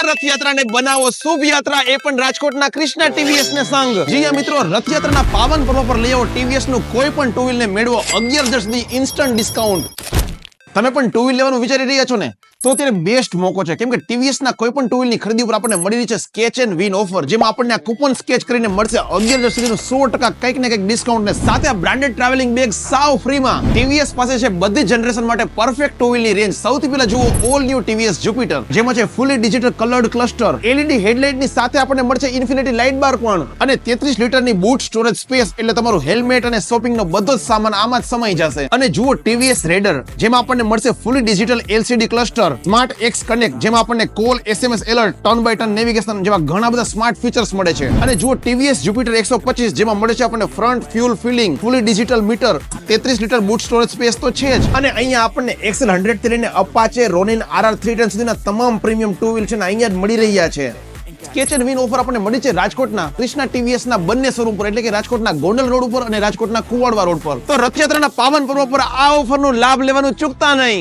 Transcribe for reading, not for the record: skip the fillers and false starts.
રથયાત્રાને બનાવો શુભ યાત્રા, એ પણ રાજકોટના કૃષ્ણા ટીવીએસ ને સંગ. જી હા મિત્રો, રથયાત્રાના પાવન પર્વ પર લઈ આવો ટીવીએસ નું કોઈ પણ ટુ વ્હીલ ને મેળવો 11 સુધી ઇન્સ્ટન્ટ ડિસ્કાઉન્ટ. તમે પણ ટુ વ્હીલ લેવાનું વિચારી રહ્યા છો ને, તો અત્યારે બેસ્ટ મોકો છે, કેમ કે ટીવીએસ ના કોઈ પણ ટુ વ્હીલ ની ખરીદી ઉપર આપણને મળી રહી છે સ્કેચ એન્ડ વિન ઓફર, જેમાં આપણને આ કૂપન સ્કેચ કરીને મળશે 11 સુધીનું 100% કંઈક ને કંઈક ડિસ્કાઉન્ટ ને સાથે આ બ્રાન્ડેડ ટ્રાવેલિંગ બેગ સાવ ફ્રીમાં. ટીવીએસ પાસે છે બધી જનરેશન માટે પરફેક્ટ ટુ વ્હીલ ની રેન્જ. સૌથી પહેલા જુઓ ઓલ ન્યુ ટીવીએસ જ્યુપિટર, જેમાં છે ફૂલી digital coloured cluster, LED headlight ની સાથે આપણને મળશે ઇન્ફિનિટી લાઇટ બાર પણ, અને 33 લીટરની બૂટ સ્ટોરેજ સ્પેસ, એટલે તમારું હેલ્મેટ અને શોપિંગ નો બધો જ સામાન આમાં જ સમાઈ જશે. અને જુઓ ટીવીએસ રેડર, જેમાં આપણને મળશે fully digital LCD cluster, smart X connect, જેમાં આપણને call, SMS alert, turn by turn navigation જેવા ઘણા બધા સ્માર્ટ ફીચર્સ મળે છે. અને જુઓ ટીવીએસ જ્યુપિટર 125, જેમાં મળે છે આપણને ફ્રન્ટ ફ્યુલ ફિલિંગ, ફૂલી digital meter, 33 litre boot storage space તો છે જ, અને અહીંયા આપણને એક્સેલ 100 થી લઈને અપાચે, રોનિન, આરઆર 310 સુધીના તમામ પ્રીમિયમ ટુ વ્હીલ છે ને અહીંયા જ મળી રહ્યા છે. સ્કેચ એન્ડ વિન ઓફર આપણને મળી છે રાજકોટના કૃષ્ણા ટીવીએસ ના બંને શોરૂમ પર, એટલે કે રાજકોટના ગોંડલ રોડ ઉપર અને રાજકોટના કુવાડવા રોડ પર. તો રથયાત્રાના પાવન પર્વ પર આ ઓફરનો લાભ લેવાનું ચૂકતા નહીં.